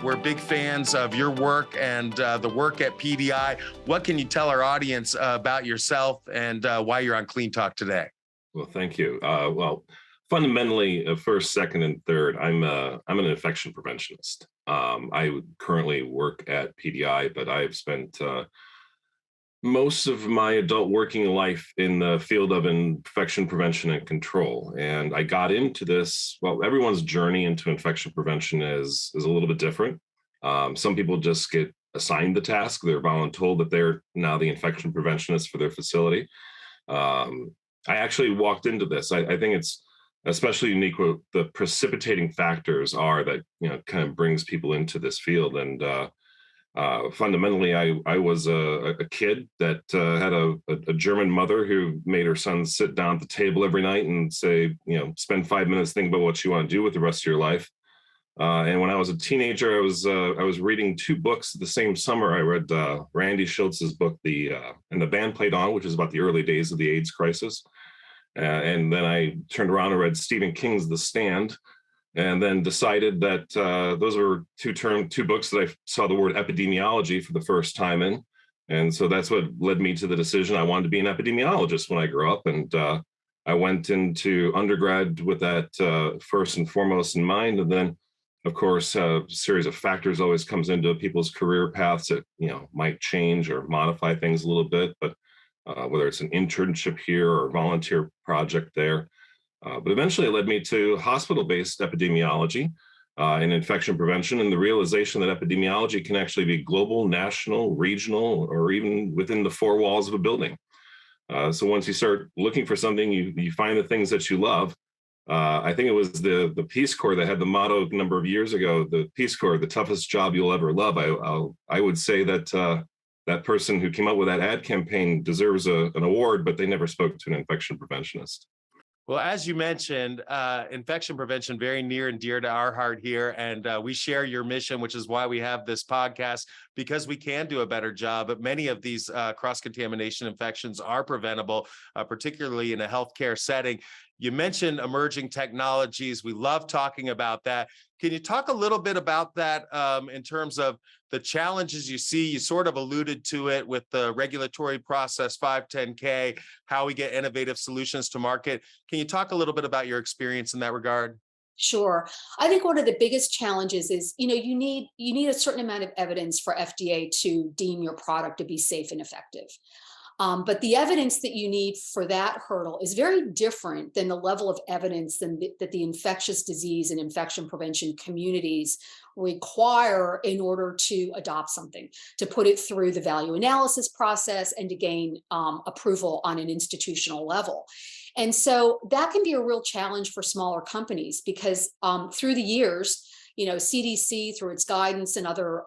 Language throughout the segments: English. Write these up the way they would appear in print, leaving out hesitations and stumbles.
We're big fans of your work and the work at PDI. What can you tell our audience about yourself and why you're on Clean Talk today? Well, thank you. Fundamentally, first, second, and third, I'm an infection preventionist. I currently work at PDI, but I've spent most of my adult working life in the field of infection prevention and control. And I got into this, everyone's journey into infection prevention is a little bit different. Some people just get assigned the task. They're voluntold that they're now the infection preventionist for their facility. I actually walked into this. I think it's especially unique what the precipitating factors are that, kind of brings people into this field. And fundamentally, I was a kid that had a German mother who made her son sit down at the table every night and say, spend 5 minutes thinking about what you want to do with the rest of your life. And when I was a teenager, I was reading two books the same summer. I read Randy Schultz's book, And the Band Played On, which is about the early days of the AIDS crisis. And then I turned around and read Stephen King's The Stand, and then decided that those were two books that I saw the word epidemiology for the first time in. And so that's what led me to the decision I wanted to be an epidemiologist when I grew up. And I went into undergrad with that first and foremost in mind. And then, of course, a series of factors always comes into people's career paths that, might change or modify things a little bit. But whether it's an internship here or a volunteer project there. But eventually it led me to hospital-based epidemiology and infection prevention, and the realization that epidemiology can actually be global, national, regional, or even within the four walls of a building. So once you start looking for something, you find the things that you love. I think it was the Peace Corps that had the motto a number of years ago, the Peace Corps, the toughest job you'll ever love. I would say that that person who came up with that ad campaign deserves an award, but they never spoke to an infection preventionist. Well, as you mentioned, infection prevention, very near and dear to our heart here. And we share your mission, which is why we have this podcast, because we can do a better job. But many of these cross-contamination infections are preventable, particularly in a healthcare setting. You mentioned emerging technologies. We love talking about that. Can you talk a little bit about that in terms of the challenges you see? You sort of alluded to it with the regulatory process, 510K, how we get innovative solutions to market. Can you talk a little bit about your experience in that regard? Sure. I think one of the biggest challenges is, you need a certain amount of evidence for FDA to deem your product to be safe and effective. But the evidence that you need for that hurdle is very different than the level of evidence that the infectious disease and infection prevention communities require in order to adopt something, to put it through the value analysis process and to gain approval on an institutional level. And so that can be a real challenge for smaller companies because through the years, CDC, through its guidance and other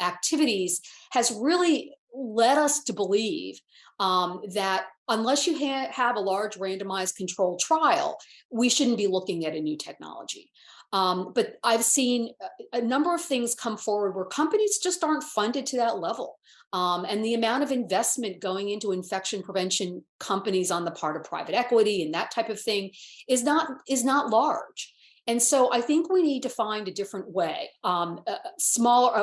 activities, has really led us to believe that unless you have a large randomized controlled trial, we shouldn't be looking at a new technology. But I've seen a number of things come forward where companies just aren't funded to that level. And the amount of investment going into infection prevention companies on the part of private equity and that type of thing is not large. And so I think we need to find a different way, a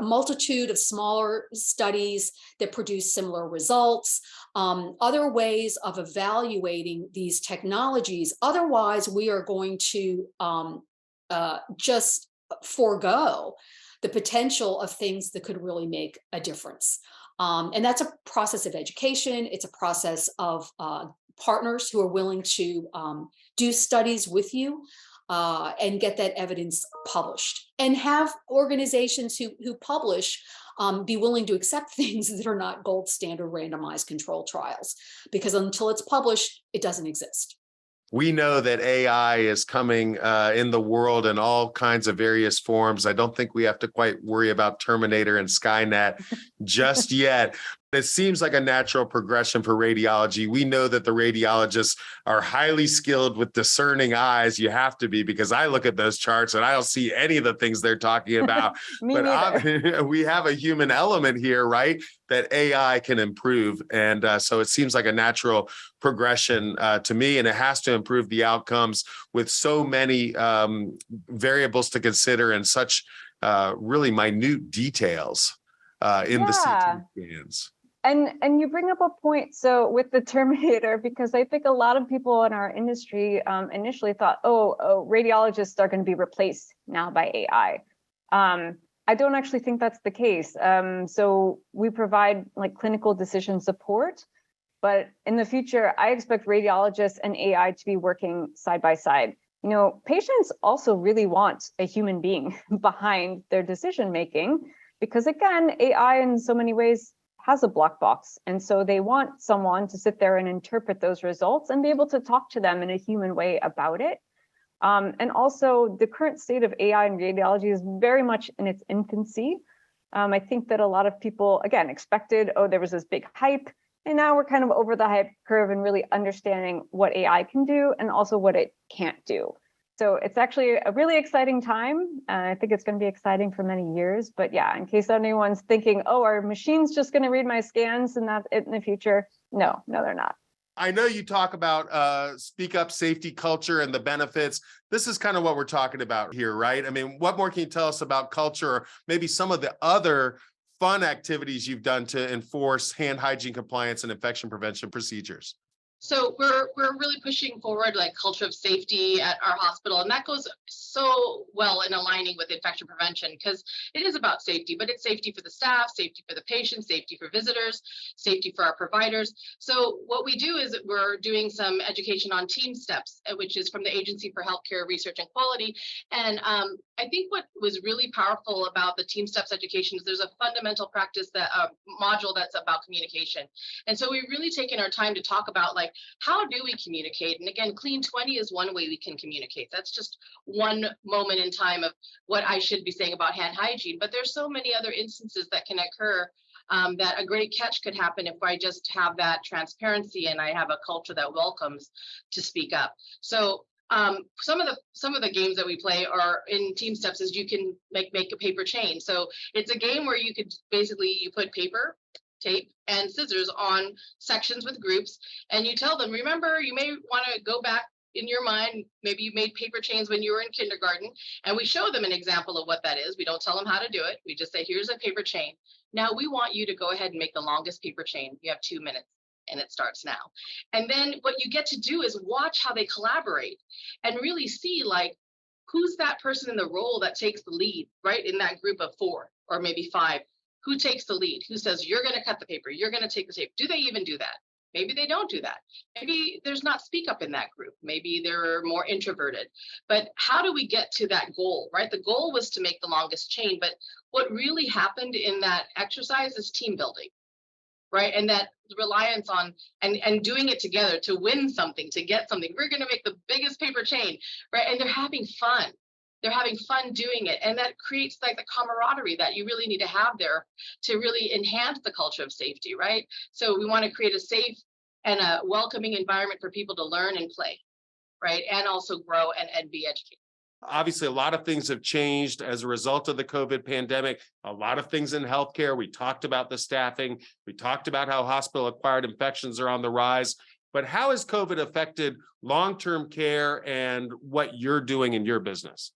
multitude of smaller studies that produce similar results, other ways of evaluating these technologies. Otherwise, we are going to just forego the potential of things that could really make a difference. And that's a process of education. It's a process of partners who are willing to do studies with you. And get that evidence published, and have organizations who publish be willing to accept things that are not gold standard randomized control trials, because until it's published, it doesn't exist. We know that AI is coming in the world in all kinds of various forms. I don't think we have to quite worry about Terminator and Skynet just yet. It seems like a natural progression for radiology. We know that the radiologists are highly skilled with discerning eyes. You have to be, because I look at those charts and I don't see any of the things they're talking about. But we have a human element here, right, that AI can improve. And so it seems like a natural progression to me, and it has to improve the outcomes with so many variables to consider and such really minute details in the CT scans. And you bring up a point. So with the Terminator, because I think a lot of people in our industry initially thought, oh, radiologists are going to be replaced now by AI. I don't actually think that's the case. So we provide like clinical decision support, but in the future, I expect radiologists and AI to be working side by side. You know, patients also really want a human being behind their decision making, because again, AI in so many ways has a black box. And so they want someone to sit there and interpret those results and be able to talk to them in a human way about it. And also the current state of AI in radiology is very much in its infancy. I think that a lot of people, again, expected, oh, there was this big hype, and now we're kind of over the hype curve and really understanding what AI can do and also what it can't do. So it's actually a really exciting time. I think it's going to be exciting for many years. But yeah, in case anyone's thinking, oh, are machines just going to read my scans and that's it in the future? No, they're not. I know you talk about speak up safety culture and the benefits. This is kind of what we're talking about here, right? I mean, what more can you tell us about culture, or maybe some of the other fun activities you've done to enforce hand hygiene compliance and infection prevention procedures? So we're really pushing forward like culture of safety at our hospital, and that goes so well in aligning with infection prevention, because it is about safety, but it's safety for the staff, safety for the patients, safety for visitors, safety for our providers. So what we do is we're doing some education on team steps, which is from the Agency for Healthcare Research and Quality. And I think what was really powerful about the team steps education is there's a fundamental practice, that module that's about communication. And so we've really taken our time to talk about like, how do we communicate? And again, Clean 20 is one way we can communicate. That's just one moment in time of what I should be saying about hand hygiene. But there's so many other instances that can occur, that a great catch could happen if I just have that transparency and I have a culture that welcomes to speak up. So some of the games that we play are in team steps is you can make a paper chain. So it's a game where you could basically, you put paper, tape, and scissors on sections with groups, and you tell them, remember, you may want to go back in your mind, maybe you made paper chains when you were in kindergarten, and we show them an example of what that is. We don't tell them how to do it. We just say, here's a paper chain. Now we want you to go ahead and make the longest paper chain. You have 2 minutes. And it starts now. And then what you get to do is watch how they collaborate and really see like, who's that person in the role that takes the lead, right? In that group of 4 or maybe 5, who takes the lead? Who says, you're going to cut the paper, you're going to take the tape? Do they even do that? Maybe they don't do that. Maybe there's not speak up in that group. Maybe they're more introverted. But how do we get to that goal, right? The goal was to make the longest chain, but what really happened in that exercise is team building, right? And that reliance on and doing it together to win something, to get something. We're going to make the biggest paper chain, right? And they're having fun. They're having fun doing it. And that creates like the camaraderie that you really need to have there to really enhance the culture of safety, right? So we want to create a safe and a welcoming environment for people to learn and play, right? And also grow and be educated. Obviously, a lot of things have changed as a result of the COVID pandemic. A lot of things in healthcare. We talked about the staffing. We talked about how hospital-acquired infections are on the rise. But how has COVID affected long-term care and what you're doing in your business?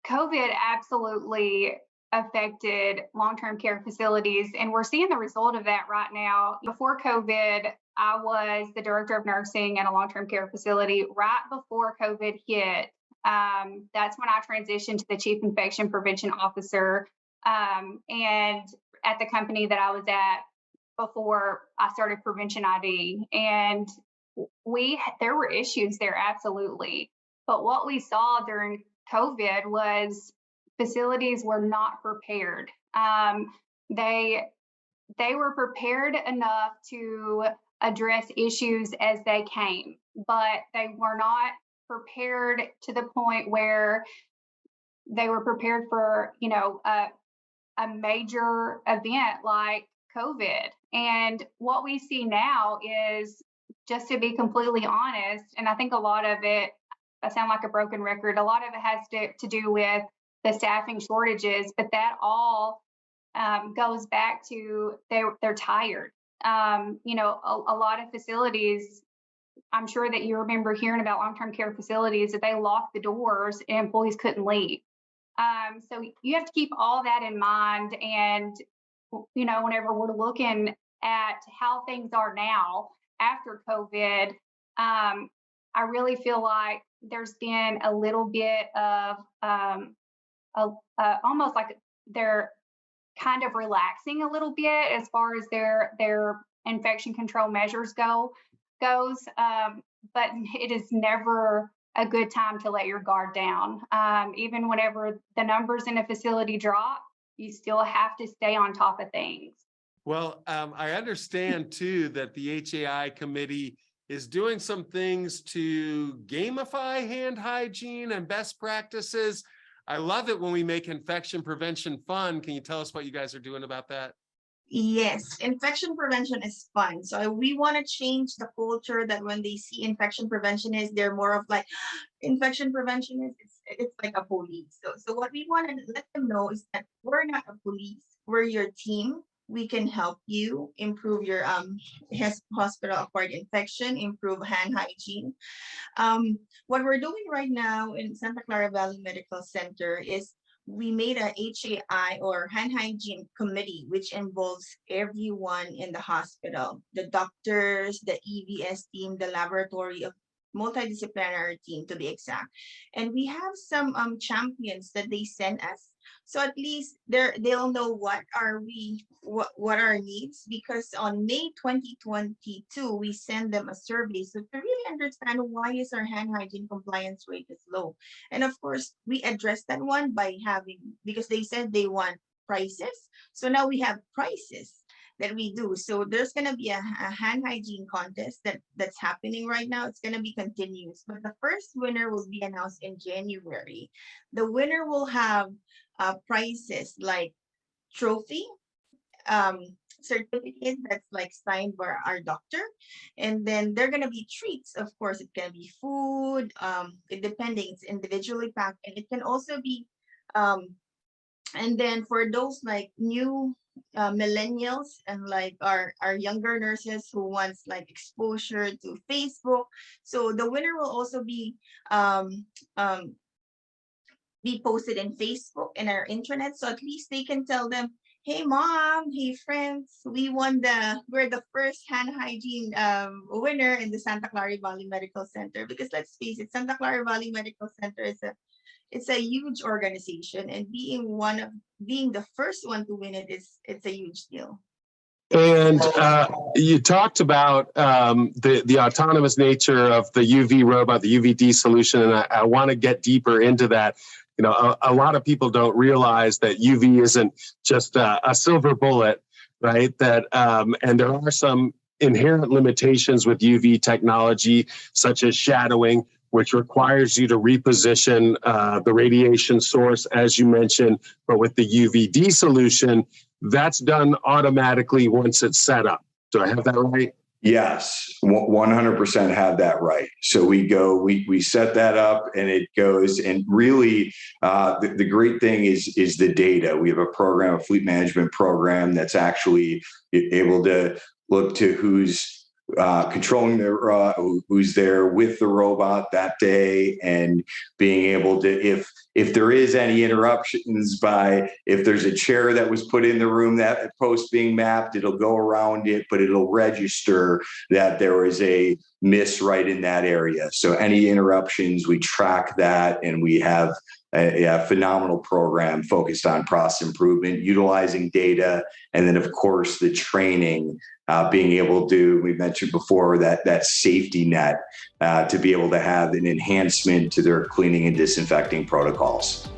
COVID absolutely affected long-term care facilities, and we're seeing the result of that right now. Before COVID, I was the director of nursing at a long-term care facility. Right before COVID hit, that's when I transitioned to the chief infection prevention officer, and at the company that I was at before I started Prevention ID. And there were issues there, absolutely. But what we saw during COVID was facilities were not prepared. They were prepared enough to address issues as they came, but they were not prepared to the point where they were prepared for, a major event like COVID. And what we see now is, just to be completely honest, and I think a lot of it, I sound like a broken record, a lot of it has to do with the staffing shortages, but that all goes back to they're tired. A lot of facilities, I'm sure that you remember hearing about long-term care facilities, that they locked the doors and employees couldn't leave. So you have to keep all that in mind. And, whenever we're looking at how things are now after COVID, I really feel like there's been a little bit of almost like they're kind of relaxing a little bit as far as their infection control measures goes. But it is never a good time to let your guard down. Even whenever the numbers in a facility drop, you still have to stay on top of things. Well, I understand too that the HAI committee is doing some things to gamify hand hygiene and best practices. I love it when we make infection prevention fun. Can you tell us what you guys are doing about that? Yes, infection prevention is fun. So we want to change the culture that when they see infection prevention is, they're more of like, infection prevention is it's like a police. So what we want to let them know is that we're not a police, we're your team. We can help you improve your hospital-acquired infection, improve hand hygiene. What we're doing right now in Santa Clara Valley Medical Center is we made a HAI or hand hygiene committee, which involves everyone in the hospital, the doctors, the EVS team, the laboratory of multidisciplinary team to be exact. And we have some champions that they send us. So at least they'll know what are our needs, because on May 2022, we send them a survey. So to really understand why is our hand hygiene compliance rate is low. And of course, we address that one by because they said they want prices. So now we have prices that we do. So there's going to be a hand hygiene contest that's happening right now. It's going to be continuous, but the first winner will be announced in January. The winner will have prizes like trophy, certificate that's like signed by our doctor, and then there are going to be treats. Of course, it can be food, depending, it's individually packed, and it can also be and then for those like new millennials and like our younger nurses who wants like exposure to Facebook, so the winner will also be posted in Facebook and our internet, so at least they can tell them, hey mom, hey friends, we're the first hand hygiene winner in the Santa Clara Valley Medical Center. Because let's face it, Santa Clara Valley Medical Center it's a huge organization, and being the first one to win it's a huge deal. And you talked about the autonomous nature of the UV robot, the UVD solution, and I want to get deeper into that. A lot of people don't realize that UV isn't just a silver bullet, right? And there are some inherent limitations with UV technology, such as shadowing, which requires you to reposition the radiation source, as you mentioned. But with the UVD solution, that's done automatically once it's set up. Do I have that right? Yes, 100% have that right. So we set that up and it goes, and really the great thing is the data. We have a fleet management program that's actually able to look to who's controlling who's there with the robot that day, and being able to, if there is any interruptions if there's a chair that was put in the room that post being mapped, it'll go around it, but it'll register that there was a miss right in that area. So any interruptions, we track that, and we have a phenomenal program focused on process improvement, utilizing data, and then of course the training, being able to, we mentioned before, that safety net to be able to have an enhancement to their cleaning and disinfecting protocols.